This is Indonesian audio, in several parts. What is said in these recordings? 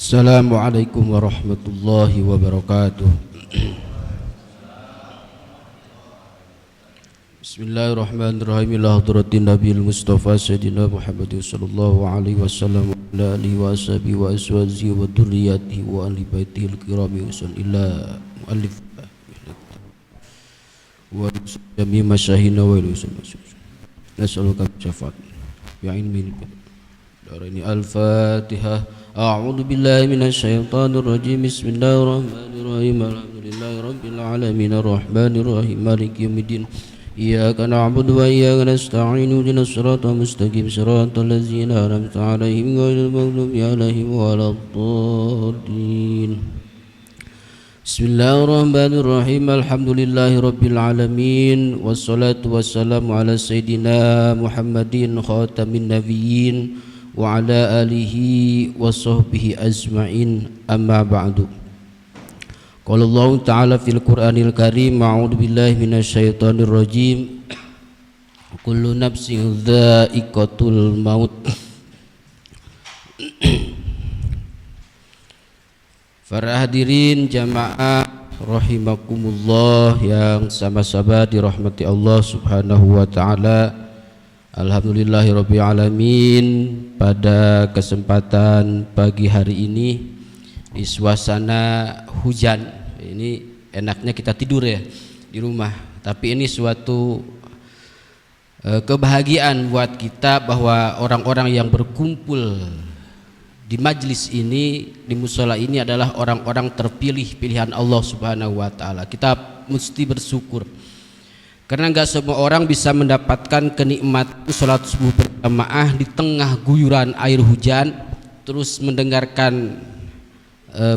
Assalamualaikum warahmatullahi wabarakatuh. Bismillahirrahmanirrahim. Ila hadratin Nabiul Mustafa Sayyidina Muhammad sallallahu alaihi wasallam wa ala alihi wa ashabihi wa azwajihi wa dzurriyyatihi wa ahli baitihi al-kiram ila muallif wa jami' masyaykhina wa ilusun nas'aluka syafaat ya ilmi darani al-Fatihah. A'udzu billahi minasy syaithanir rajim. Bismillahirrahmanirrahim. Alhamdulillahi rabbil alamin arrahmanir rahim maliki yaumiddin. Iyyaka na'budu wa iyyaka nasta'in ihdinas siratal mustaqim siratal ladzina an'amta 'alaihim ghairil maghdubi 'alaihim waladdallin. Bismillahirrahmanirrahim. Alhamdulillahi rabbil alamin wassalatu wassalamu ala sayyidina Muhammadin khatamin nabiyyin wa ala alihi wa sahbihi ajma'in, amma ba'du. Qala Allah ta'ala fil Qur'anil Karim, a'udzu billahi minasyaitonir rajim. Kullu nafsin dha'iqatul maut. Para hadirin jamaah rahimakumullah yang sama-sama dirahmati Allah Subhanahu wa taala. Alhamdulillahirabbil alamin. Pada kesempatan pagi hari ini di suasana hujan, ini enaknya kita tidur ya di rumah, tapi ini suatu kebahagiaan buat kita bahwa orang-orang yang berkumpul di majlis ini, di musola ini adalah orang-orang terpilih pilihan Allah Subhanahu wa taala. Kita mesti bersyukur karena enggak semua orang bisa mendapatkan kenikmatan salat subuh berjamaah di tengah guyuran air hujan, terus mendengarkan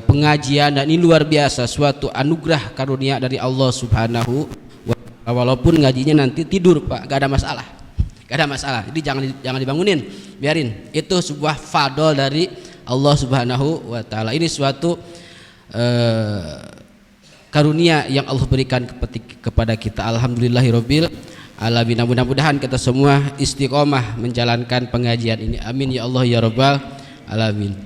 pengajian, dan ini luar biasa, suatu anugerah karunia dari Allah Subhanahu wa taala. Walaupun ngajinya nanti tidur Pak, gak ada masalah. Gak ada masalah. Jadi jangan dibangunin, biarin. Itu sebuah fadl dari Allah Subhanahu wa taala. Ini suatu karunia yang Allah berikan kepada kita. Alhamdulillahirabbil alamin. Mudah-mudahan kita semua istiqomah menjalankan pengajian ini. Amin ya Allah ya rabbal alamin.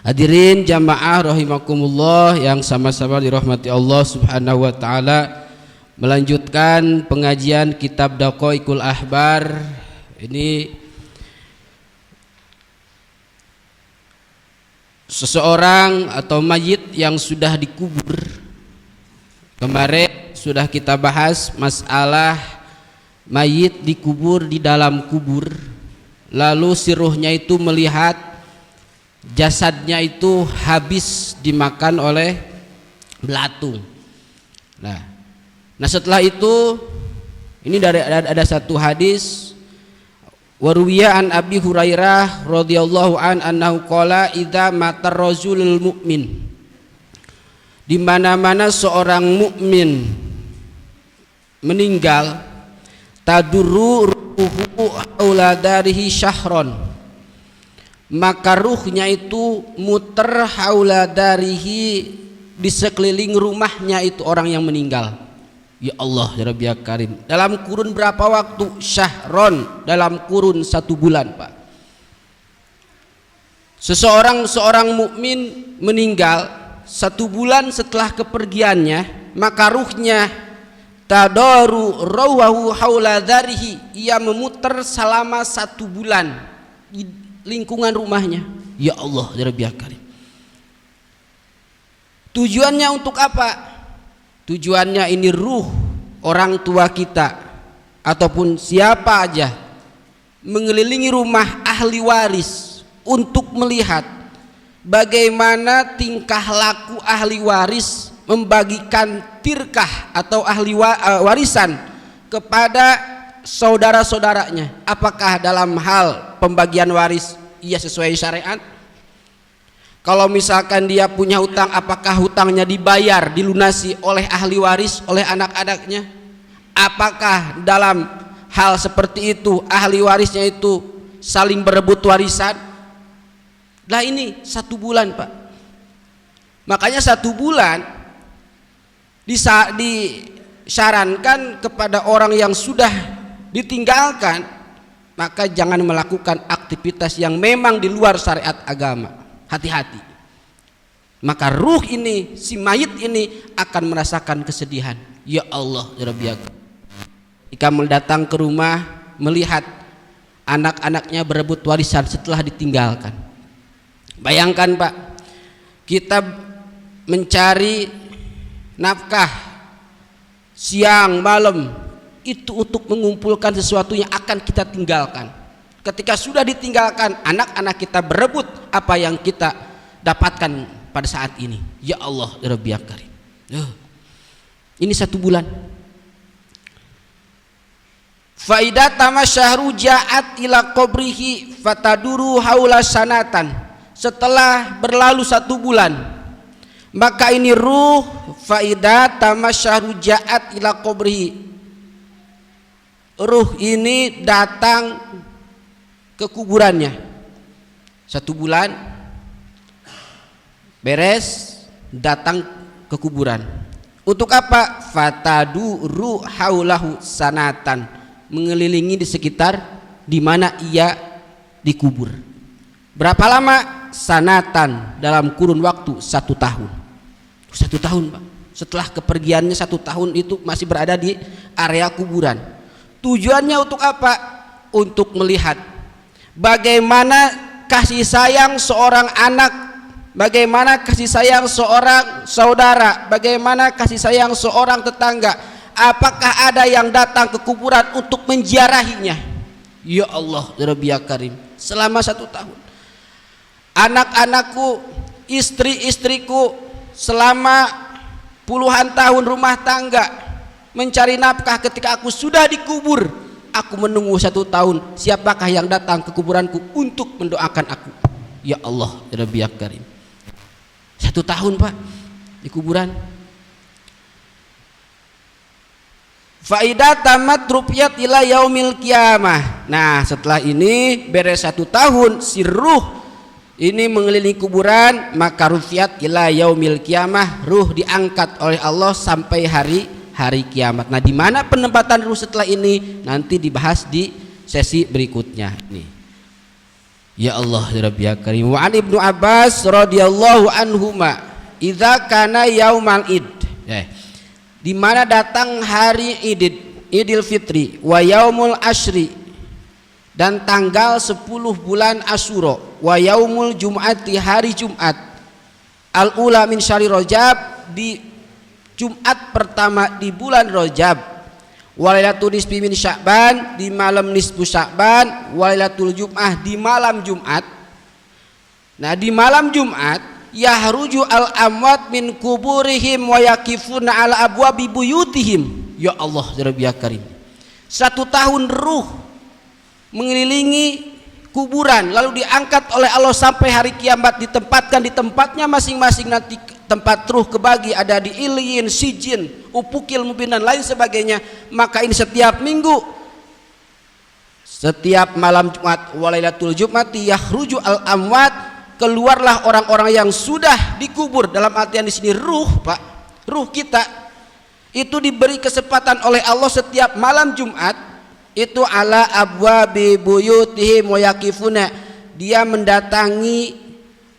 Hadirin jamaah rahimakumullah yang sama-sama dirahmati Allah Subhanahu wa taala, melanjutkan pengajian kitab Daqaiqul Ahbar. Ini seseorang atau mayit yang sudah dikubur. Kemarin sudah kita bahas masalah mayit dikubur di dalam kubur, lalu si ruhnya itu melihat jasadnya itu habis dimakan oleh belatung. Nah setelah itu ini ada satu hadis, waruwiya an Abi Hurairah radhiyallahu anhu qala idza matar rajulul mu'min, di mana-mana seorang mukmin meninggal, tadurru ruhu haula darihi syahron, maka ruhnya itu muter haula darihi, di sekeliling rumahnya itu orang yang meninggal. Ya Allah ya Rabbi ya Karim, dalam kurun berapa waktu? Syahron, dalam kurun 1 bulan Pak. Seorang mukmin meninggal 1 bulan setelah kepergiannya, maka ruhnya tadaru rawahu haula darihi, ia memutar selama 1 bulan di lingkungan rumahnya. Ya Allah ya Rabbi ya Karim. Tujuannya untuk apa? Tujuannya ini ruh orang tua kita ataupun siapa aja mengelilingi rumah ahli waris untuk melihat bagaimana tingkah laku ahli waris membagikan tirkah atau ahli warisan kepada saudara-saudaranya. Apakah dalam hal pembagian waris ia sesuai syariat? Kalau misalkan dia punya hutang, apakah hutangnya dibayar, dilunasi oleh ahli waris, oleh anak-anaknya? Apakah dalam hal seperti itu ahli warisnya itu saling berebut warisan? Lah ini 1 bulan Pak. Makanya 1 bulan disarankan kepada orang yang sudah ditinggalkan, maka jangan melakukan aktivitas yang memang di luar syariat agama. Hati-hati. maka ruh ini, si mayit ini akan merasakan kesedihan. Ya Allah, ya Rabbi, jika datang ke rumah melihat anak-anaknya berebut warisan setelah ditinggalkan. Bayangkan Pak, kita mencari nafkah siang malam itu untuk mengumpulkan sesuatu yang akan kita tinggalkan. Ketika sudah ditinggalkan, anak-anak kita berebut apa yang kita dapatkan pada saat ini. Ya Allah, ya Rabbi ya Karim. Ini 1 bulan. Faidah tamasyahru ja'at ila qabrihi fataduru haula sanatan. Setelah berlalu 1 bulan, maka ini ruh faidah tamasyahru ja'at ila qabrihi. Ruh ini datang ke kuburannya. 1 bulan beres, datang ke kuburan. Untuk apa? Fataduru haulahu sanatan, mengelilingi di sekitar di mana ia dikubur. Berapa lama? Sanatan, dalam kurun waktu 1 tahun. 1 tahun Pak. Setelah kepergiannya 1 tahun itu masih berada di area kuburan. Tujuannya untuk apa? Untuk melihat bagaimana kasih sayang seorang anak, bagaimana kasih sayang seorang saudara, bagaimana kasih sayang seorang tetangga. Apakah ada yang datang ke kuburan untuk menziarahinya? Ya Allah, ya Rabbi ya Karim, selama 1 tahun anak-anakku, istri-istriku selama puluhan tahun rumah tangga mencari nafkah. Ketika aku sudah dikubur, aku menunggu 1 tahun siapakah yang datang ke kuburanku untuk mendoakan aku. Ya Allah, ya Rabbi ya Karim, 1 tahun Pak di kuburan. Faidah tamat rupiat ila yaumil qiyamah. Nah, setelah ini beres 1 tahun, si ruh ini mengelilingi kuburan, maka rufiat ila yaumil qiyamah, ruh diangkat oleh Allah sampai hari kiamat. Nah, di mana penempatan ruh setelah ini nanti dibahas di sesi berikutnya nih. Ya Allah, ya Rabbi ya Karim. Wa an Ibnu Abbas radhiyallahu anhuma, idza kana yaumal id. Di mana datang hari Idul Fitri, wa yaumul asyri, dan tanggal 10 bulan Asyura, wa yaumul jum'ati, hari Jumat, al-ula min syahri Rajab, di Jumat pertama di bulan Rajab, wa lailatul nisfi min Sya'ban, di malam nisfu Sya'ban, wa lailatul jum'ah, di malam Jumat. Nah, di malam Jumat yahruju al-amwat min kuburihim wa yakifuna ala abwabi buyutihim. Ya Allah, ya Rabbi ya Karim, 1 tahun ruh mengelilingi kuburan, lalu diangkat oleh Allah sampai hari kiamat, ditempatkan di tempatnya masing-masing. Nanti tempat ruh kebagi, ada di Iliyin, Sijin, Upukil, Mubin dan lain sebagainya. Maka ini setiap minggu, setiap malam Jumat, walailatul jumati yahruju al-amwat, keluarlah orang-orang yang sudah dikubur. Dalam artian di sini ruh Pak, ruh kita itu diberi kesempatan oleh Allah setiap malam Jumat itu ala abwabi buyutihim wa yakifuna, dia mendatangi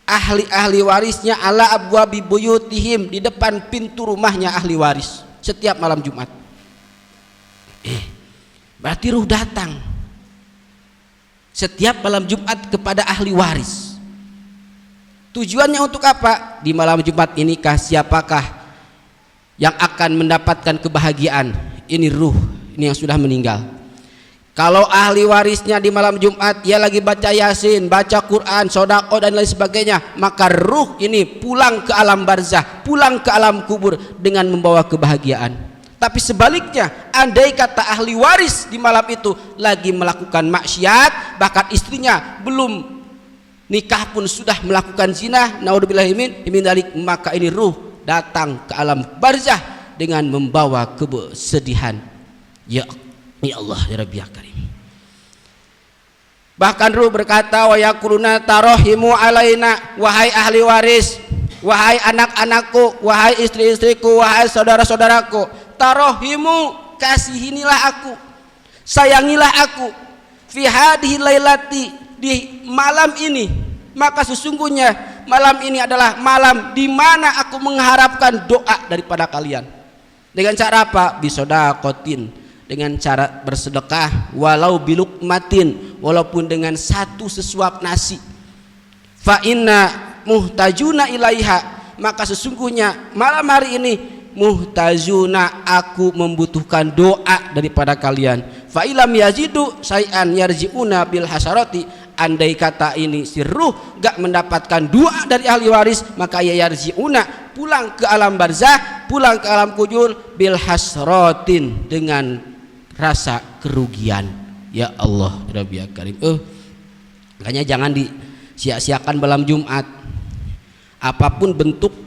ahli-ahli warisnya, ala abwabi buyutihim, di depan pintu rumahnya ahli waris setiap malam Jumat. Berarti ruh datang setiap malam Jumat kepada ahli waris. Tujuannya untuk apa? Di malam Jumat inikah siapakah yang akan mendapatkan kebahagiaan? Ini ruh ini yang sudah meninggal. Kalau ahli warisnya di malam Jumat ia lagi baca Yasin, baca Quran, sedekah dan lain sebagainya, maka ruh ini pulang ke alam barzah, pulang ke alam kubur dengan membawa kebahagiaan. Tapi sebaliknya, andai kata ahli waris di malam itu lagi melakukan maksiat, bahkan istrinya belum nikah pun sudah melakukan zina, naudzubillahi min dzalik, maka ini ruh datang ke alam barzah dengan membawa kesedihan. Ya Allah, ya Rabbi ya Karim. Bahkan ruh berkata, wa yaquluna tarahimu alaina, wahai ahli waris, wahai anak-anakku, wahai istri-istriku, wahai saudara-saudaraku, tarahimu, kasihinilah aku, sayangilah aku, fi hadhihi lailati, di malam ini, maka sesungguhnya malam ini adalah malam di mana aku mengharapkan doa daripada kalian. Dengan cara apa? Bisodakotin, dengan cara bersedekah, walau bilukmatin, walaupun dengan satu sesuap nasi. Fa inna muhtajuna ilaiha, maka sesungguhnya malam hari ini muhtajuna, aku membutuhkan doa daripada kalian. Fa ilam yazidu say'an yarji'una bil hasarati, andai kata ini si ruh gak mendapatkan doa dari ahli waris, maka ya yarji'una, pulang ke alam barzah, pulang ke alam kubur, bil hasratin, dengan rasa kerugian. Ya Allah Rabbi Karim. Makanya jangan disia-siakan malam Jumat. Apapun bentuk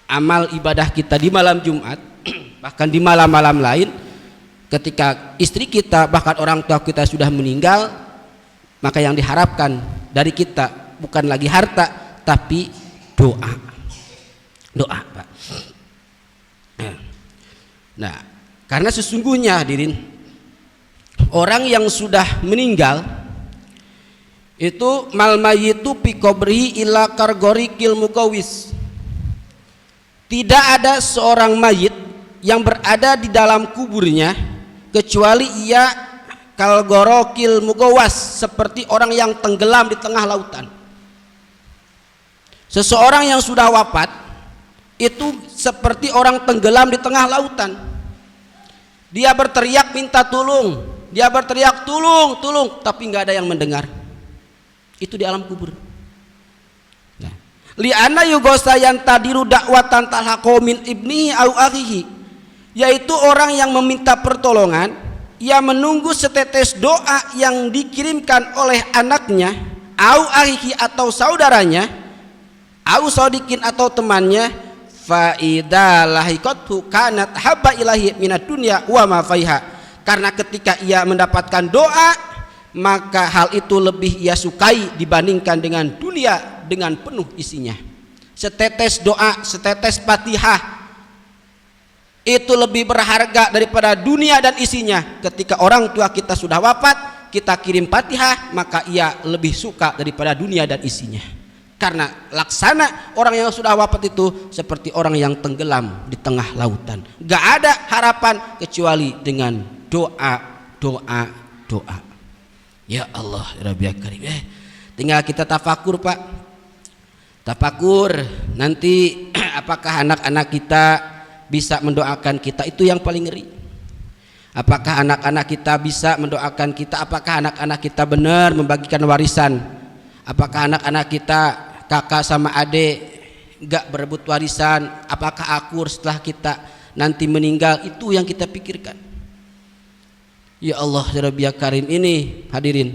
amal ibadah kita di malam Jumat, bahkan di malam-malam lain, ketika istri kita bahkan orang tua kita sudah meninggal, maka yang diharapkan dari kita bukan lagi harta, tapi doa. Doa, Pak. Nah, karena sesungguhnya hadirin, orang yang sudah meninggal itu mal mayyitu fi qabrihi illa kargorikil mukawis. Tidak ada seorang mayit yang berada di dalam kuburnya kecuali ia kalgorokil mugawas, seperti orang yang tenggelam di tengah lautan. Seseorang yang sudah wafat itu seperti orang tenggelam di tengah lautan. Dia berteriak minta tolong, dia berteriak tolong, tolong, tapi nggak ada yang mendengar. Itu di alam kubur. Li'anna yugosa yang tadiru dakwatan talhaqo min ibnihi au akhihi, yaitu orang yang meminta pertolongan, ia menunggu setetes doa yang dikirimkan oleh anaknya, au akhihi atau saudaranya, au sadikin atau temannya, fa idza lahiqathu kanat habba ilahi minad dunya wa ma fiha. Karena ketika ia mendapatkan doa, maka hal itu lebih ia sukai dibandingkan dengan dunia dengan penuh isinya. Setetes doa, setetes Fatihah itu lebih berharga daripada dunia dan isinya. Ketika orang tua kita sudah wafat, kita kirim Fatihah, maka ia lebih suka daripada dunia dan isinya. Karena laksana orang yang sudah wafat itu seperti orang yang tenggelam di tengah lautan. Gak ada harapan kecuali dengan doa, doa, doa. Ya Allah Rabbi Karim. Tinggal kita tafakur, Pak. Tafakur nanti apakah anak-anak kita bisa mendoakan kita, itu yang paling ngeri. Apakah anak-anak kita bisa mendoakan kita? Apakah anak-anak kita benar membagikan warisan? Apakah anak-anak kita, kakak sama adik, gak berebut warisan? Apakah akur setelah kita nanti meninggal? Itu yang kita pikirkan. Ya Allah Rabbi Karim ini hadirin.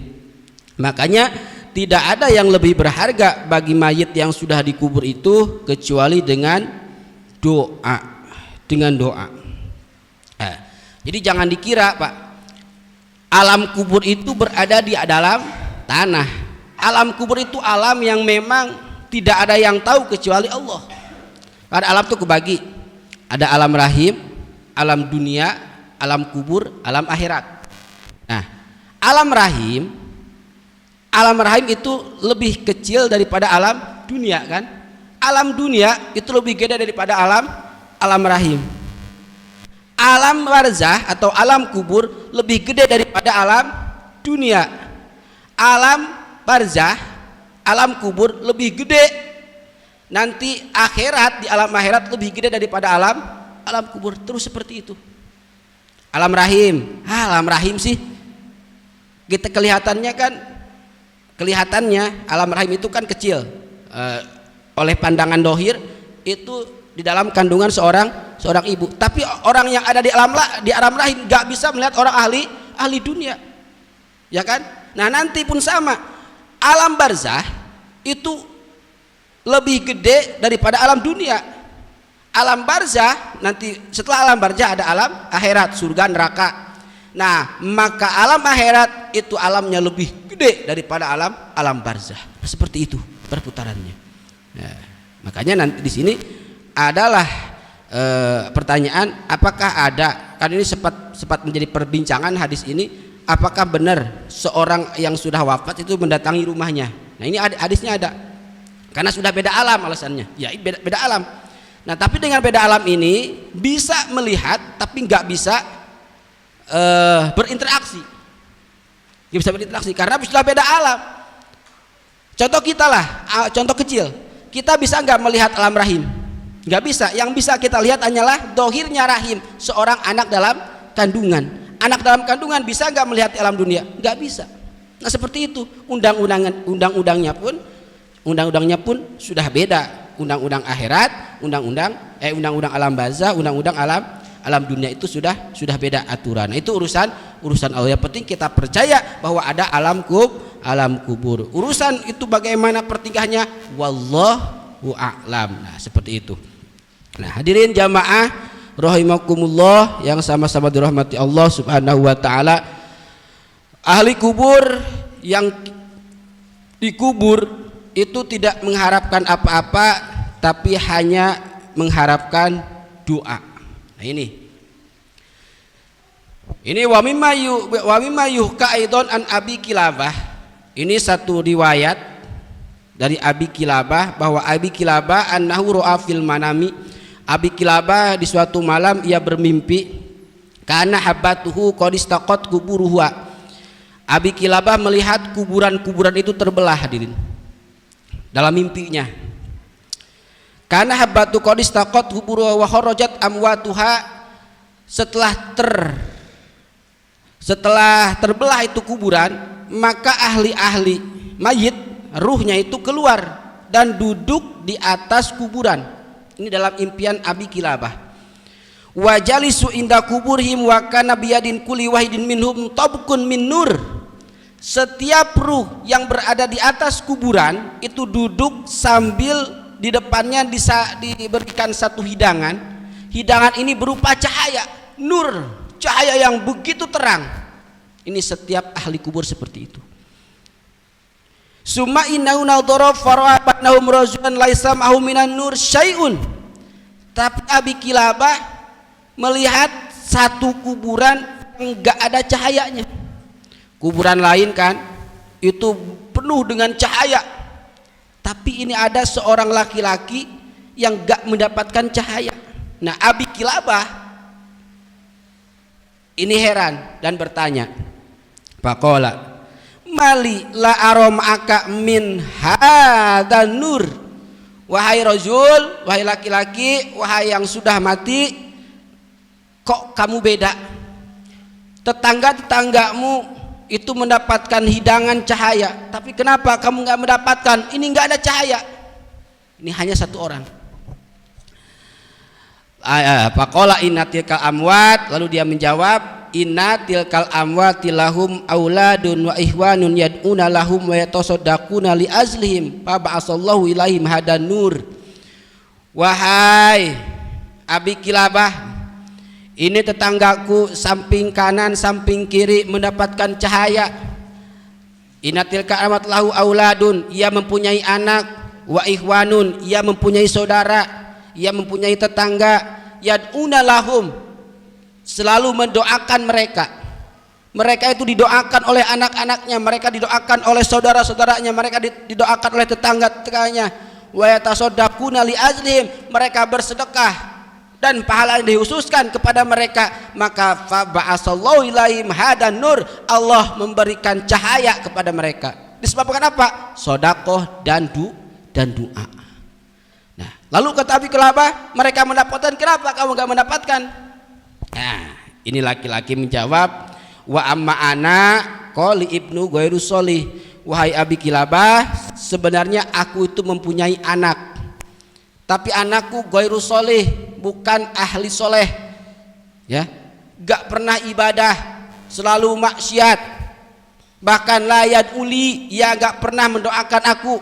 Makanya tidak ada yang lebih berharga bagi mayit yang sudah dikubur itu kecuali dengan doa. Dengan doa. Jadi jangan dikira, Pak, alam kubur itu berada di dalam tanah. Alam kubur itu alam yang memang tidak ada yang tahu kecuali Allah. Pada alam itu kebagi, ada alam rahim, alam dunia, alam kubur, alam akhirat. Nah, alam rahim itu lebih kecil daripada alam dunia, kan? Alam dunia itu lebih gede daripada alam rahim. Alam barzah atau alam kubur lebih gede daripada alam dunia. Alam barzah, alam kubur lebih gede. Nanti akhirat, di alam akhirat lebih gede daripada alam kubur. Terus seperti itu. Alam rahim sih kita kelihatannya alam rahim itu kan kecil, oleh pandangan dohir itu di dalam kandungan seorang ibu. Tapi orang yang ada di alam rahim gak bisa melihat orang ahli dunia, ya kan? Nah nanti pun sama, alam barzah itu lebih gede daripada alam dunia. Alam barzah, nanti setelah alam barzah ada alam akhirat, surga neraka. Nah maka alam akhirat itu alamnya lebih gede daripada alam barzah. Seperti itu perputarannya. Nah, makanya nanti di sini adalah pertanyaan, apakah ada, kan ini sempat menjadi perbincangan hadis ini, apakah benar seorang yang sudah wafat itu mendatangi rumahnya. Nah ini hadisnya ada, Karena sudah beda alam alasannya. Ya, beda alam. Nah, tapi dengan beda alam ini bisa melihat tapi nggak bisa berinteraksi. Nggak bisa berinteraksi karena sudah beda alam. Contoh kita lah, contoh kecil. Kita bisa nggak melihat alam rahim? Nggak bisa. Yang bisa kita lihat hanyalah dohirnya rahim seorang anak dalam kandungan. Anak dalam kandungan bisa nggak melihat alam dunia? Nggak bisa. Nah, seperti itu. Undang-undangnya pun sudah beda. Undang-undang akhirat, undang-undang alam barzah, undang-undang alam dunia itu sudah beda aturan. Nah, itu urusan Allah. Yang penting kita percaya bahwa ada alam kubur. Urusan itu bagaimana pertingkahannya, wallahu a'lam. Nah, seperti itu. Nah, hadirin jamaah rahimakumullah yang sama-sama dirahmati Allah Subhanahu wa taala. Ahli kubur yang dikubur itu tidak mengharapkan apa-apa, tapi hanya mengharapkan doa. Nah, ini wa mimma yuhka aidon an Abi Kilabah. Ini satu riwayat dari Abi Kilabah bahwa Abi Kilabah annahu ra'a fil manami. Abi Kilabah di suatu malam ia bermimpi kana habatuhu qad istaqat kuburuha. Abi Kilabah melihat kuburan-kuburan itu terbelah, hadirin, dalam mimpinya. Karena habatu qad istaqat kuburuha wa kharajat amwatuha. Setelah terbelah itu kuburan, maka ahli-ahli mayit ruhnya itu keluar dan duduk di atas kuburan. Ini dalam impian Abi Kilabah. Wa jalisu inda kuburhim wa kana biyadin kulli wahidin minhum tabqun min nur. Setiap ruh yang berada di atas kuburan itu duduk sambil di depannya diberikan satu hidangan. Hidangan ini berupa cahaya, nur, cahaya yang begitu terang. Ini setiap ahli kubur seperti itu. Summa innahu nadhara fara'a batnahum rajulan laisa ma'hu minan nur syai'un. Tapi Abi Kilabah melihat satu kuburan enggak ada cahayanya. Kuburan lain kan itu penuh dengan cahaya, tapi ini ada seorang laki-laki yang enggak mendapatkan cahaya. Nah, Abi Kilabah ini heran dan bertanya, faqala mali la aramaka min hadan nur. Wahai rajul, wahai laki-laki, wahai yang sudah mati, kok kamu beda? Tetanggamu itu mendapatkan hidangan cahaya, tapi kenapa kamu nggak mendapatkan? Ini nggak ada cahaya. Ini hanya satu orang. Faqala inna tilkal amwat, lalu dia menjawab, inna tilkal amwati lahum auladun wa ihwanun yad'una lahum wa yatasaddaquna li azlihim fa ba'asallahu ilaihim hadan nur. Wahai Abi Kilabah, ini tetanggaku samping kanan samping kiri mendapatkan cahaya. Inna tilka amat lahu auladun, ia mempunyai anak, wa ihwanun, ia mempunyai saudara, ia mempunyai tetangga, yad'una lahum, selalu mendoakan mereka. Mereka itu didoakan oleh anak-anaknya, mereka didoakan oleh saudara-saudaranya, mereka didoakan oleh tetangga-tetangganya. Wa yatasaddaquna li ajlihim, mereka bersedekah dan pahala yang dihususkan kepada mereka. Maka fa ba'asallahu ilaihim hadan nur, Allah memberikan cahaya kepada mereka. Disebabkan apa? Sedekah dan doa. Nah, lalu kata Abi Kilabah, mereka mendapatkan, kenapa kamu enggak mendapatkan? Nah, ini laki-laki menjawab, wa amma ana qali ibnu ghairu sholih. Wahai Abi Kilabah, sebenarnya aku itu mempunyai anak, tapi anakku ghairu sholih, bukan ahli soleh, ya, gak pernah ibadah, selalu maksiat, bahkan layad uli, ia gak pernah mendoakan aku,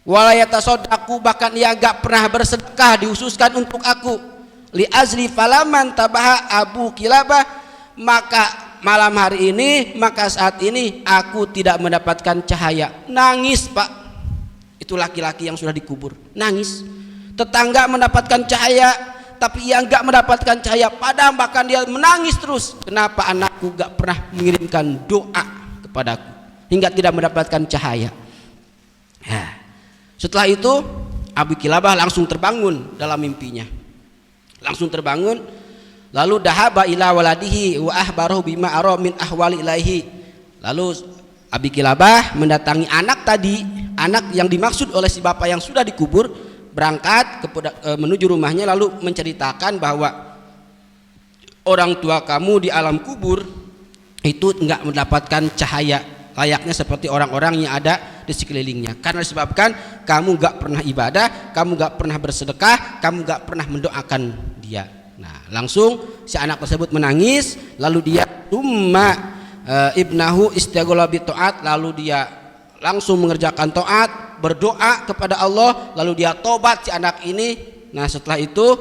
walayatasodaku, bahkan ia gak pernah bersedekah dihususkan untuk aku. Li azli falaman tabaha Abu Kilabah, maka malam hari ini, maka saat ini aku tidak mendapatkan cahaya. Nangis, Pak. Itu laki-laki yang sudah dikubur, nangis. Tetangga mendapatkan cahaya, tapi ia enggak mendapatkan cahaya, padahal bahkan dia menangis terus. Kenapa anakku enggak pernah mengirimkan doa kepadaku hingga tidak mendapatkan cahaya? Nah, Setelah itu Abu Kilabah langsung terbangun dalam mimpinya, langsung terbangun, lalu dahaba ila waladihi wa ahbarahu bima ara min ahwali ilaihi. Lalu Abi Kilabah mendatangi anak tadi, anak yang dimaksud oleh si bapak yang sudah dikubur, berangkat menuju rumahnya, lalu menceritakan bahwa orang tua kamu di alam kubur itu enggak mendapatkan cahaya layaknya seperti orang-orang yang ada di sekelilingnya, karena disebabkan kamu enggak pernah ibadah, kamu enggak pernah bersedekah, kamu enggak pernah mendoakan dia. Nah, langsung si anak tersebut menangis, lalu dia ibnahu istaghala bi taat, lalu dia langsung mengerjakan taat, berdoa kepada Allah, lalu dia tobat si anak ini. Nah, setelah itu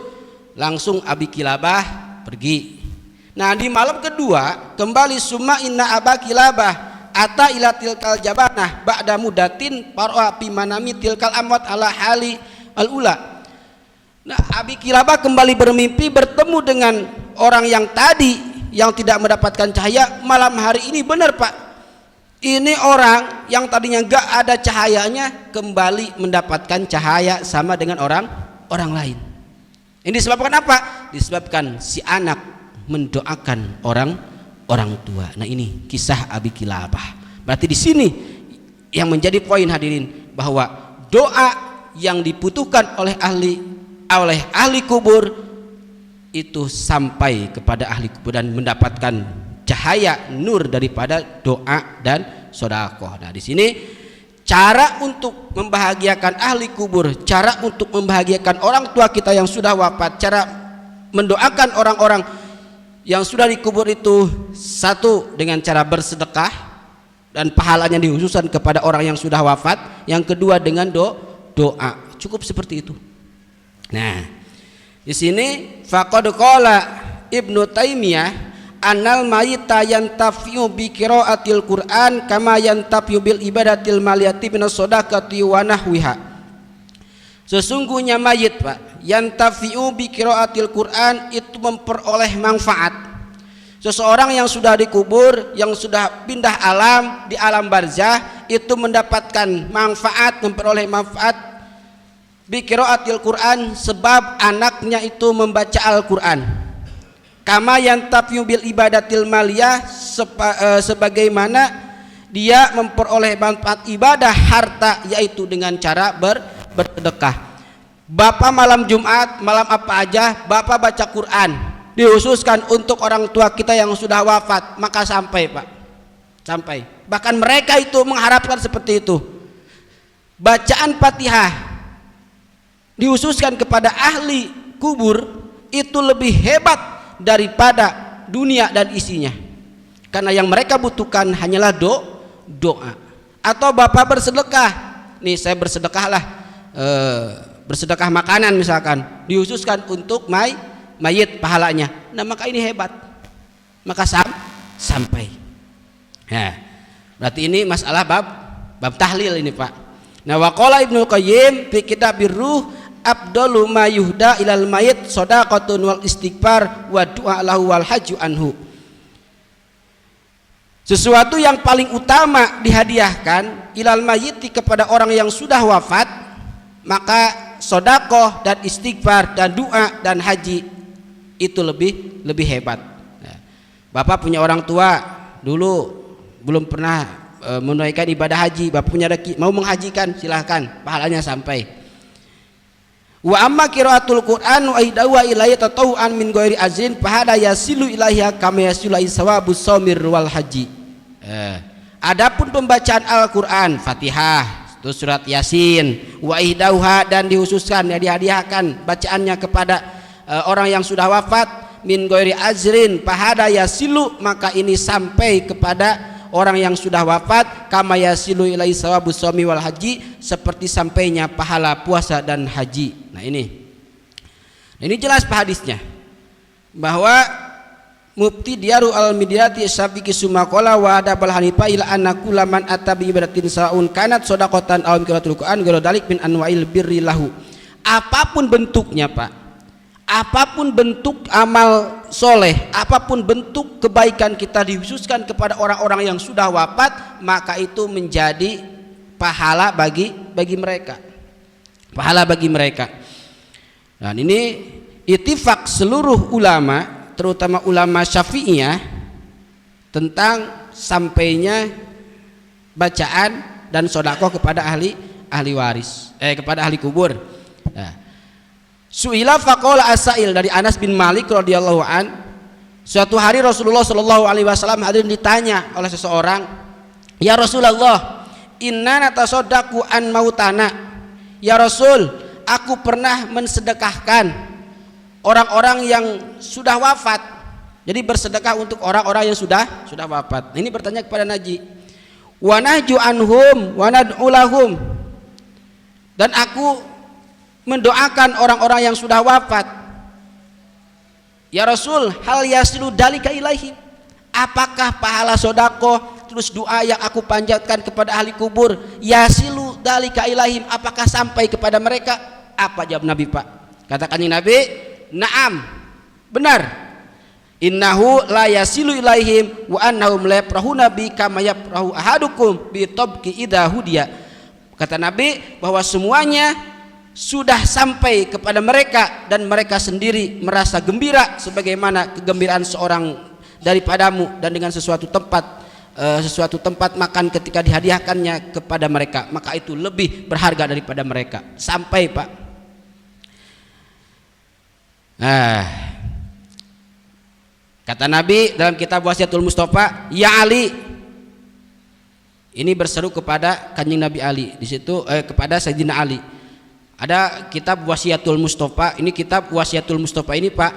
langsung Abi Kilabah pergi. Nah, di malam kedua kembali summa inna Aba Kilabah ata ila tilkal jabanah ba'da mudatin par'a fi manami tilkal amwat ala hali al-ula. Nah, Abi Kilabah kembali bermimpi bertemu dengan orang yang tadi yang tidak mendapatkan cahaya. Malam hari ini benar Pak, ini orang yang tadinya enggak ada cahayanya kembali mendapatkan cahaya sama dengan orang lain. Ini disebabkan apa? Disebabkan si anak mendoakan orang tua. Nah, ini kisah Abi Kilabah. Berarti di sini yang menjadi poin hadirin, bahwa doa yang dibutuhkan oleh ahli kubur itu sampai kepada ahli kubur dan mendapatkan cahaya nur daripada doa dan sedekah. Nah, di sini cara untuk membahagiakan ahli kubur, cara untuk membahagiakan orang tua kita yang sudah wafat, cara mendoakan orang-orang yang sudah dikubur itu, satu dengan cara bersedekah dan pahalanya dikhususkan kepada orang yang sudah wafat, yang kedua dengan doa. Cukup seperti itu. Nah, di sini faqad qala Ibnu Taimiyah annal mayita yantafi'u bi qiraatil Qur'an kama yantafi'u bil ibadatil maliyati minas shadaqati wa nahwiha. Sesungguhnya mayit Pak, yantafi'u bi qiraatil Qur'an, itu memperoleh manfaat. Seseorang yang sudah dikubur, yang sudah pindah alam di alam barzah, itu mendapatkan manfaat, memperoleh manfaat bi qiraatil Qur'an, sebab anaknya itu membaca Al-Qur'an. Kama yantafi'u bil ibadatil maliyah, sebagaimana dia memperoleh manfaat ibadah harta, yaitu dengan cara bersedekah. Bapak malam Jumat, malam apa aja Bapak baca Quran, dikhususkan untuk orang tua kita yang sudah wafat, maka sampai Pak, sampai. Bahkan mereka itu mengharapkan seperti itu. Bacaan Fatihah dikhususkan kepada ahli kubur itu lebih hebat daripada dunia dan isinya, karena yang mereka butuhkan hanyalah doa. Atau Bapak bersedekah, nih saya bersedekahlah, bersedekah makanan misalkan, dikhususkan untuk mayit pahalanya. Nah, maka ini hebat, maka sampai. Nah, berarti ini masalah bab tahlil ini Pak. Nah, waqala Ibnu Qayyim fi kitabir ruh afdalu ma yuhda ilal mayit shadaqatun wal istighfar wa du'a lahu wal haju anhu. Sesuatu yang paling utama dihadiahkan ilal mayiti, kepada orang yang sudah wafat, maka sedekah dan istighfar dan doa dan haji itu lebih hebat. Nah, Bapak punya orang tua dulu belum pernah menunaikan ibadah haji, Bapak punya rezeki mau menghajikan, silahkan, pahalanya sampai. Wa amma qiraatul Qur'an wa idawa ilayya tatawuan min ghairi azrin fahada yasilu ilaiha kama yasilu sawabus shaumir wal haji. Adapun pembacaan Al-Qur'an, Fatihah, itu surat Yasin, wa idauha, dan dikhususkan, ya dihadiahkan bacaannya kepada orang yang sudah wafat, min ghairi azrin fahada yasilu, maka ini sampai kepada orang yang sudah wafat, kama yasilu ilai sawabus shaumi wal haji, seperti sampainya pahala puasa dan haji. Nah, ini jelas hadisnya, bahwa Mufti Diyaru al-Midiyati Syafiqi Sumakola wa adabal Hanifah ila anna kullaman atabi ibadatin sa'un kanat shadaqatan aw qiraatul Qur'an ghairu dalik min anwa'il birri lahu. Apapun bentuknya Pak, apapun bentuk amal soleh, apapun bentuk kebaikan kita dikhususkan kepada orang-orang yang sudah wafat, maka itu menjadi pahala bagi mereka. pahala bagi mereka. Dan ini ittifaq seluruh ulama, terutama ulama Syafi'iyah, tentang sampainya bacaan dan sedekah kepada ahli waris, kepada ahli kubur. Nah, su'ila faqala as-sa'il, dari Anas bin Malik radhiyallahu an, suatu hari Rasulullah sallallahu alaihi wasallam hadirin ditanya oleh seseorang, "Ya Rasulullah, inna natasaddaqu an mautana." Ya Rasul, aku pernah mensedekahkan orang-orang yang sudah wafat. Jadi bersedekah untuk orang-orang yang sudah wafat. Ini bertanya kepada Nabi. Wa nahju anhum wa nad'u lahum. Dan aku mendoakan orang-orang yang sudah wafat. Ya Rasul, hal yasilu dalika ilaihim, apakah pahala sodako terus doa yang aku panjatkan kepada ahli kubur yasilu dalika ilaihim, apakah sampai kepada mereka? Apa jawab Nabi, Pak? Katakan Nabi, na'am, benar. Innahu la yasilu ilaihim wa annahum la yafrahuna bi kama yafrahu ahadukum bi tabki idza hudiya. Kata Nabi bahwa semuanya sudah sampai kepada mereka dan mereka sendiri merasa gembira sebagaimana kegembiraan seorang daripadamu, dan dengan sesuatu tempat makan ketika dihadiahkannya kepada mereka, maka itu lebih berharga daripada mereka. Sampai, Pak. Kata Nabi dalam kitab Wasiatul Mustafa, ya Ali, ini berseru kepada Kanjeng Nabi Ali, di situ kepada Sayyidina Ali. Ada kitab Wasiatul Mustafa. Ini kitab Wasiatul Mustafa ini, Pak,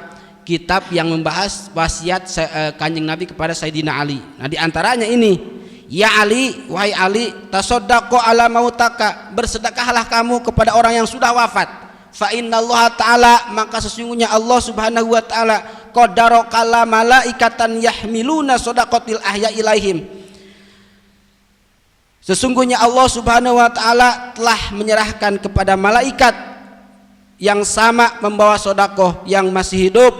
kitab yang membahas wasiat Kanjeng Nabi kepada Sayyidina Ali. Nah, di antaranya ini, ya Ali, wahai Ali, tasaddaqu ala mautaka, bersedekahlah kamu kepada orang yang sudah wafat. Fa innallaha ta'ala, maka sesungguhnya Allah Subhanahu wa ta'ala qaddara kala malaikatan yahmiluna shadaqatil ahya ilaihim. Sesungguhnya Allah Subhanahu wa ta'ala telah menyerahkan kepada malaikat yang sama membawa sedekah yang masih hidup.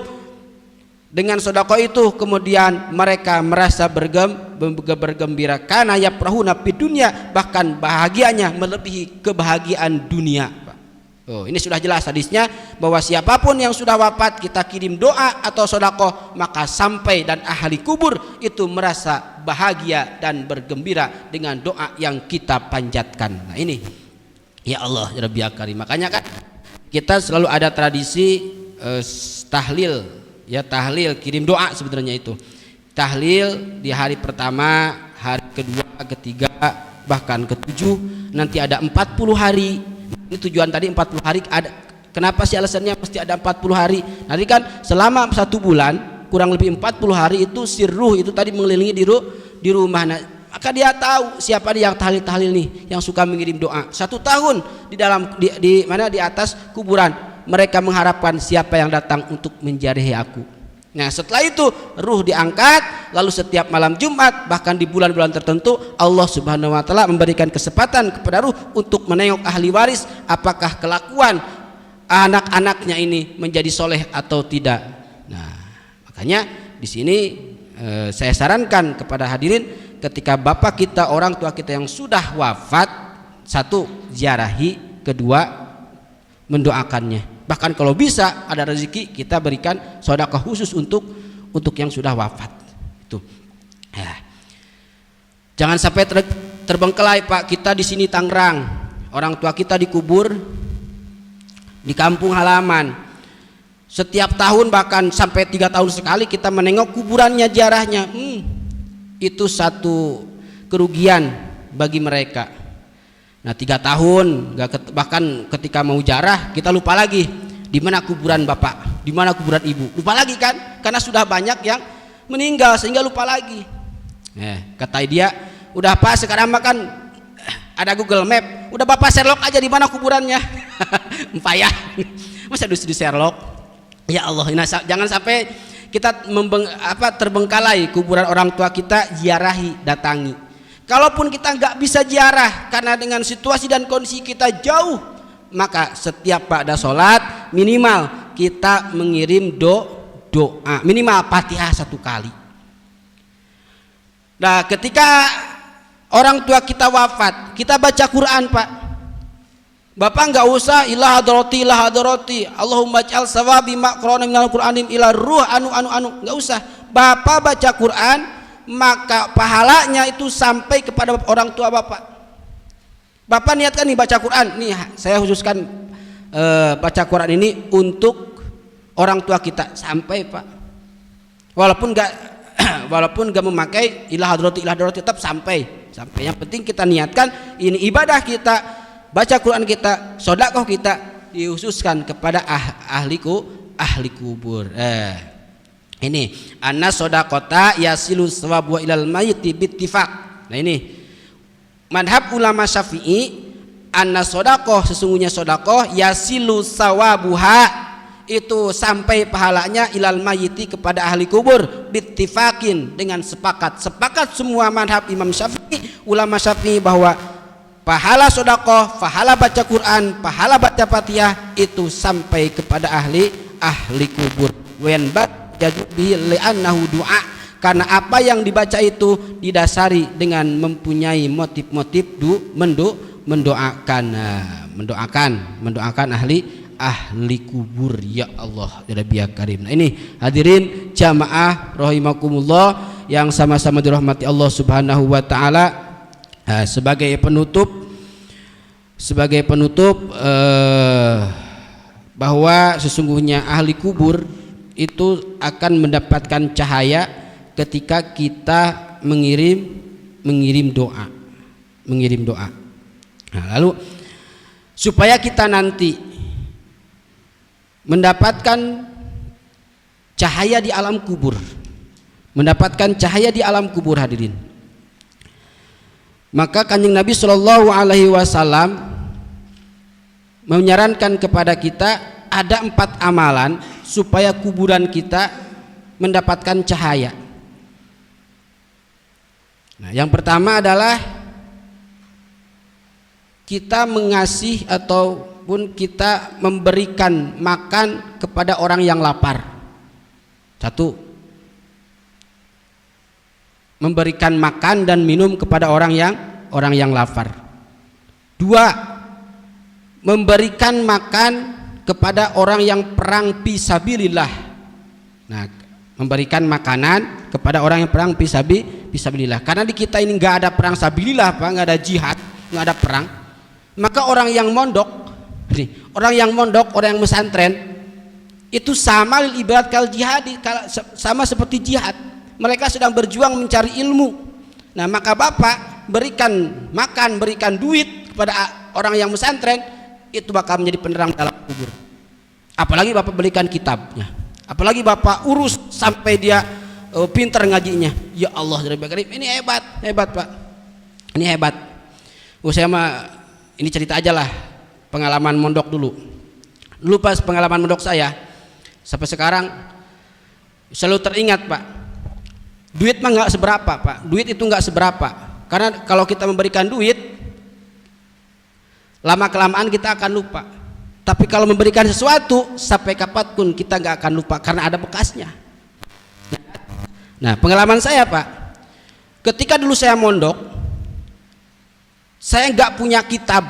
Dengan sedekah itu kemudian mereka merasa bergembira karena yafrahuna fid dunya, bahkan bahagianya melebihi kebahagiaan dunia. Oh, ini sudah jelas hadisnya bahwa siapapun yang sudah wafat kita kirim doa atau sedekah, maka sampai dan ahli kubur itu merasa bahagia dan bergembira dengan doa yang kita panjatkan. Nah, ini ya Allah ya Rabbi Karim. Makanya kan kita selalu ada tradisi tahlil, ya, tahlil kirim doa. Sebenarnya itu tahlil di hari pertama, hari kedua, ketiga, bahkan ketujuh, nanti ada 40 hari. Ini tujuan tadi 40 hari ada. Kenapa sih alasannya mesti ada 40 hari? Nanti kan selama 1 bulan kurang lebih 40 hari itu sirruh itu tadi mengelilingi di rumah. Nah, maka dia tahu siapa yang tahlil nih, yang suka mengirim doa. 1 tahun di atas kuburan mereka mengharapkan siapa yang datang untuk menjarihi aku. Nah, setelah itu ruh diangkat, lalu setiap malam Jumat bahkan di bulan-bulan tertentu Allah Subhanahu wa taala memberikan kesempatan kepada ruh untuk menengok ahli waris apakah kelakuan anak-anaknya ini menjadi soleh atau tidak. Nah, makanya di sini saya sarankan kepada hadirin, ketika bapak kita, orang tua kita yang sudah wafat, 1, ziarahi, 2, mendoakannya. Bahkan kalau bisa ada rezeki kita berikan sedekah khusus untuk yang sudah wafat. Itu. Ya. Jangan sampai terbengkelai, Pak. Kita di sini Tangerang, orang tua kita dikubur di kampung halaman. Setiap tahun bahkan sampai 3 tahun sekali kita menengok kuburannya, ziarahnya. Itu satu kerugian bagi mereka. Nah, 3 tahun bahkan ketika mau ziarah kita lupa lagi di mana kuburan bapak, di mana kuburan ibu, lupa lagi kan, karena sudah banyak yang meninggal sehingga lupa lagi. Kata dia, udah Pak, sekarang makan ada Google Map, udah bapak Sherlock aja di mana kuburannya. Payah, masa harus di Sherlock. Ya Allah, jangan sampai kita terbengkalai kuburan orang tua kita, ziarahi, datangi. Kalaupun kita nggak bisa ziarah karena dengan situasi dan kondisi kita jauh, maka setiap pada sholat minimal kita mengirim doa minimal Fatihah 1 kali. Nah, ketika orang tua kita wafat, kita baca Quran, Pak. Bapak nggak usah ila hadrati Allahumma ij'al sawabi maqrana minal qur'anim ila ruh anu, nggak usah. Bapak baca Quran maka pahalanya itu sampai kepada orang tua bapak. Bapak niatkan nih baca Quran, nih saya khususkan baca Quran ini untuk orang tua kita, sampai Pak. Walaupun nggak memakai ila hadrati tetap sampai. Yang penting kita niatkan ini ibadah kita, baca Quran kita, sedekah kita dikhususkan kepada ahli kubur. Ini anna shadaqata yasilu sawabu ilal mayyiti bittifaq. Nah ini madhab ulama Syafi'i, anna shadaqah, sesungguhnya sedekah yasilu sawabuha, itu sampai pahalanya ilal mayyiti kepada ahli kubur bittifaqin, dengan sepakat semua madhab Imam Syafi'i, ulama Syafi'i, bahwa pahala sedekah, pahala baca Quran, pahala baca Fatihah itu sampai kepada ahli kubur. Wen bat yajubi li'annahu du'a, karena apa yang dibaca itu didasari dengan mempunyai motif-motif mendoakan ahli kubur. Ya Allah ya Rabbi ya Karim. Nah ini hadirin jamaah rahimakumullah yang sama-sama dirahmati Allah Subhanahu wa taala, sebagai penutup bahwa sesungguhnya ahli kubur itu akan mendapatkan cahaya ketika kita mengirim doa. Nah, lalu supaya kita nanti mendapatkan cahaya di alam kubur, hadirin, maka Kanjeng Nabi Shallallahu Alaihi Wasallam menyarankan kepada kita ada 4 amalan supaya kuburan kita mendapatkan cahaya. Nah, yang pertama adalah kita mengasih ataupun kita memberikan makan kepada orang yang lapar. 1, memberikan makan dan minum kepada orang yang lapar. 2, memberikan makan kepada orang yang perang fisabilillah. Nah, memberikan makanan kepada orang yang perang fisabilillah. Karena di kita ini nggak ada perang sabilillah, Pak, nggak ada jihad, nggak ada perang. Maka orang yang mondok, orang yang pesantren itu sama ibarat kal jihad, sama seperti jihad. Mereka sedang berjuang mencari ilmu. Nah, maka Bapak berikan makan, berikan duit kepada orang yang pesantren, itu bakal menjadi penerang dalam kubur. Apalagi Bapak belikan kitabnya, apalagi Bapak urus sampai dia pintar ngajinya. Ya Allah, ini hebat Pak, ini hebat. Saya mah ini cerita aja lah, pengalaman mondok dulu pas pengalaman mondok saya sampai sekarang selalu teringat Pak. Duit mah nggak seberapa Pak, duit itu nggak seberapa, karena kalau kita memberikan duit lama kelamaan kita akan lupa. Tapi kalau memberikan sesuatu sampai kapanpun kita nggak akan lupa karena ada bekasnya. Nah, pengalaman saya Pak, ketika dulu saya mondok, saya nggak punya kitab.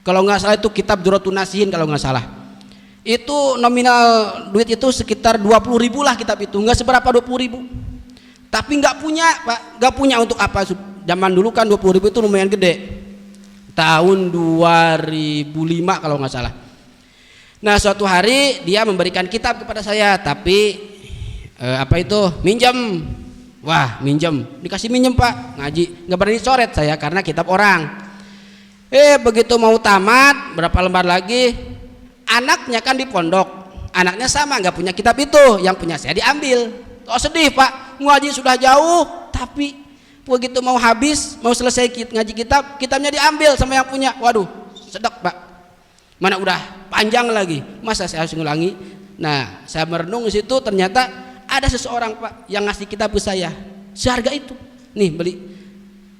Kalau nggak salah itu kitab Duratun Nasihin, kalau nggak salah. Itu nominal duit itu sekitar 20.000 lah kitab itu, nggak seberapa 20.000. Tapi nggak punya Pak, nggak punya untuk apa? Zaman dulu kan 20.000 itu lumayan gede. Tahun 2005 kalau nggak salah. Nah, suatu hari dia memberikan kitab kepada saya, tapi minjem. Wah, minjem, dikasih minjem Pak, ngaji, nggak berani coret saya karena kitab orang. Begitu mau tamat, berapa lembar lagi, anaknya kan di pondok, anaknya sama nggak punya kitab itu, yang punya saya diambil. Oh, sedih Pak, ngaji sudah jauh, tapi begitu mau habis, mau selesai ngaji kitabnya diambil sama yang punya. Waduh, sedek Pak, mana udah panjang lagi, masa saya harus ngulangi. Nah, saya merenung di situ, ternyata ada seseorang Pak yang ngasih kitab ke saya seharga itu, nih beli.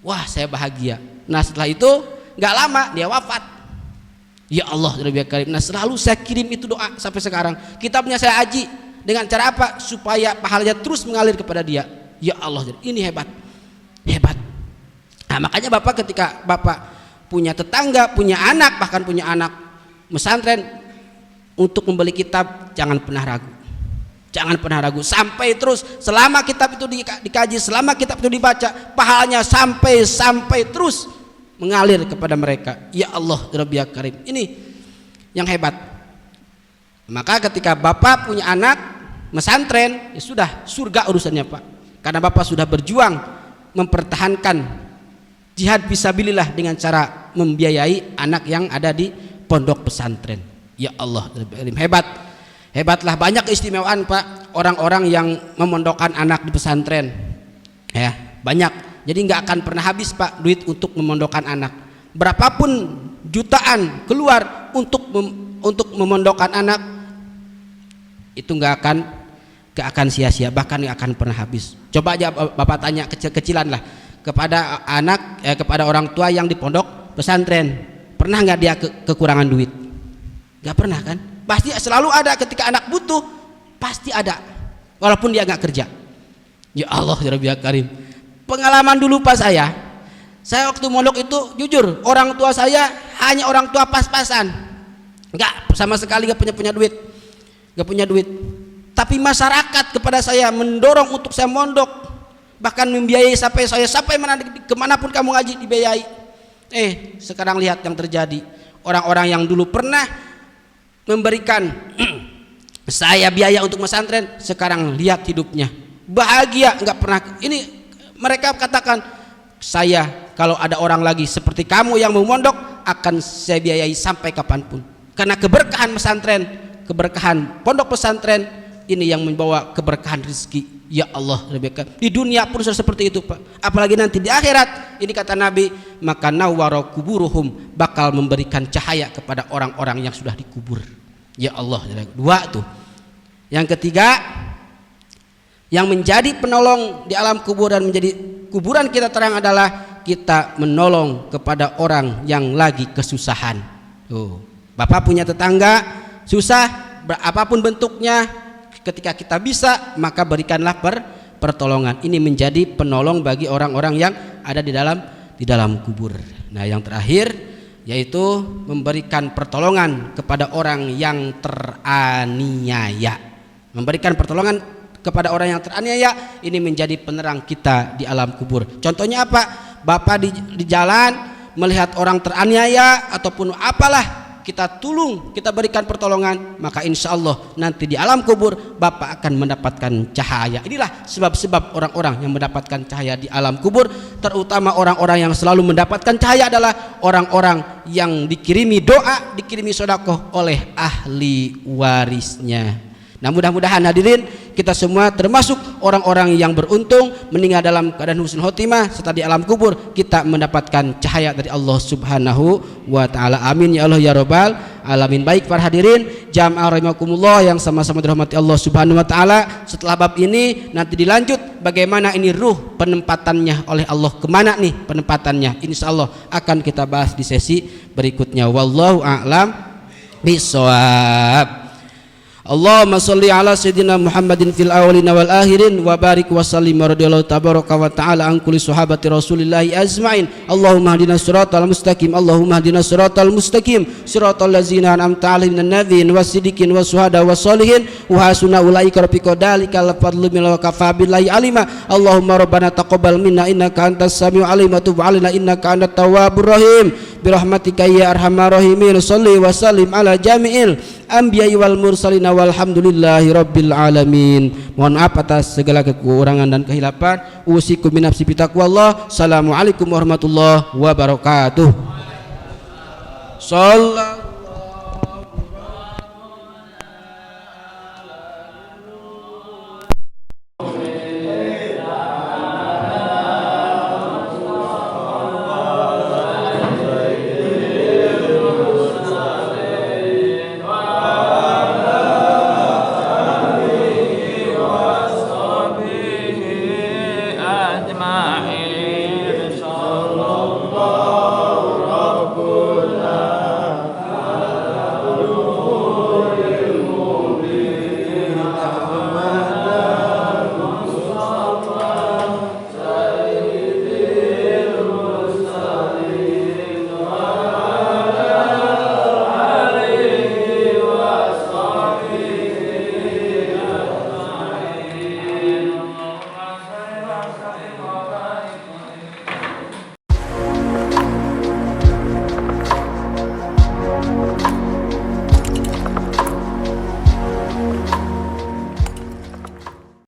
Wah, saya bahagia. Nah, setelah itu nggak lama dia wafat. Ya Allah, Rabbi Karim. Nah, selalu saya kirim itu doa sampai sekarang. Kitabnya saya aji dengan cara apa? Supaya pahalanya terus mengalir kepada dia. Ya Allah, ini hebat. Nah, makanya Bapak ketika Bapak punya tetangga, punya anak, bahkan punya anak pesantren, untuk membeli kitab jangan pernah ragu. Jangan pernah ragu, sampai terus selama kitab itu dikaji, selama kitab itu dibaca, pahalanya sampai terus mengalir kepada mereka. Ya Allah Rabbi ya Karim, ini yang hebat. Maka ketika Bapak punya anak pesantren, ya sudah surga urusannya Pak, karena Bapak sudah berjuang mempertahankan jihad fisabilillah dengan cara membiayai anak yang ada di pondok pesantren. Ya Allah Rabbi ya Karim, hebatlah, banyak keistimewaan Pak orang-orang yang memondokkan anak di pesantren, ya banyak. Jadi nggak akan pernah habis Pak duit untuk memondokkan anak. Berapapun jutaan keluar untuk memondokkan anak, itu nggak akan sia-sia, bahkan nggak akan pernah habis. Coba aja Bapak tanya kecil-kecilan lah kepada anak, kepada orang tua yang di pondok pesantren, pernah nggak dia kekurangan duit? Nggak pernah kan? Pasti selalu ada, ketika anak butuh pasti ada, walaupun dia nggak kerja. Ya Allah ya Rabbi ya Karim, pengalaman dulu Pak, saya waktu mondok itu jujur, orang tua saya hanya orang tua pas-pasan, nggak sama sekali nggak punya duit. Tapi masyarakat kepada saya mendorong untuk saya mondok, bahkan membiayai sampai mana, kemanapun kamu ngaji dibiayai. Sekarang lihat yang terjadi, orang-orang yang dulu pernah memberikan saya biaya untuk pesantren, sekarang lihat hidupnya bahagia, nggak pernah. Ini mereka katakan, saya kalau ada orang lagi seperti kamu yang mau mondok akan saya biayai sampai kapanpun, karena keberkahan pesantren, keberkahan pondok pesantren ini yang membawa keberkahan rezeki. Ya Allah, di dunia pun sudah seperti itu Pak, apalagi nanti di akhirat. Ini kata Nabi, maka nawwara kuburuhum, bakal memberikan cahaya kepada orang-orang yang sudah dikubur. Ya Allah, dua tuh. Yang ketiga, yang menjadi penolong di alam kubur dan menjadi kuburan kita terang adalah kita menolong kepada orang yang lagi kesusahan. Tuh, Bapak punya tetangga susah, apapun bentuknya, ketika kita bisa maka berikanlah pertolongan. Ini menjadi penolong bagi orang-orang yang ada di dalam kubur. Nah, yang terakhir yaitu memberikan pertolongan kepada orang yang teraniaya. Memberikan pertolongan kepada orang yang teraniaya ini menjadi penerang kita di alam kubur. Contohnya apa? Bapak di jalan melihat orang teraniaya ataupun apalah, kita tolong, kita berikan pertolongan, maka insya Allah nanti di alam kubur Bapak akan mendapatkan cahaya. Inilah sebab-sebab orang-orang yang mendapatkan cahaya di alam kubur. Terutama orang-orang yang selalu mendapatkan cahaya adalah orang-orang yang dikirimi doa, dikirimi sedekah oleh ahli warisnya. Nah, mudah-mudahan hadirin kita semua termasuk orang-orang yang beruntung meninggal dalam keadaan husnul khotimah, serta di alam kubur kita mendapatkan cahaya dari Allah Subhanahu wa taala. Amin ya Allah ya rabbal alamin. Baik para hadirin jamaah rahimakumullah yang sama-sama dirahmati Allah Subhanahu wa taala, setelah bab ini nanti dilanjut bagaimana ini ruh penempatannya oleh Allah, kemana nih penempatannya, insyaallah akan kita bahas di sesi berikutnya. Wallahu a'lam bishawab. Allahumma sholli ala sayyidina Muhammadin fil awwalina wal akhirin wa barik wa sallim radhiyallahu tabaraka wa ta'ala an kulli sahabati Rasulillahi ajmain. Allahumma hdina siratal mustaqim, Allahumma hdina siratal mustaqim, siratal ladzina an'amta 'alaihim minan nabiyyin wasiddiqin wasyuhada wassalihin wa hasuna ulaika rafiqa dalikal fadlu min wa kafa billahi alima. Allahumma rabbana taqabbal minna innaka antas samiul alim wa tub 'alaina innaka antat tawwabur rahim birahmatika ya arhamar rahimin. Shalli wa sallim ala jami'il anbiya'i wal mursalin walhamdulillahi rabbil alamin. Mohon maaf atas segala kekurangan dan kehilapan. Usikum min nafsi bitaqwallah. Assalamualaikum warahmatullahi wabarakatuh. Sallallahu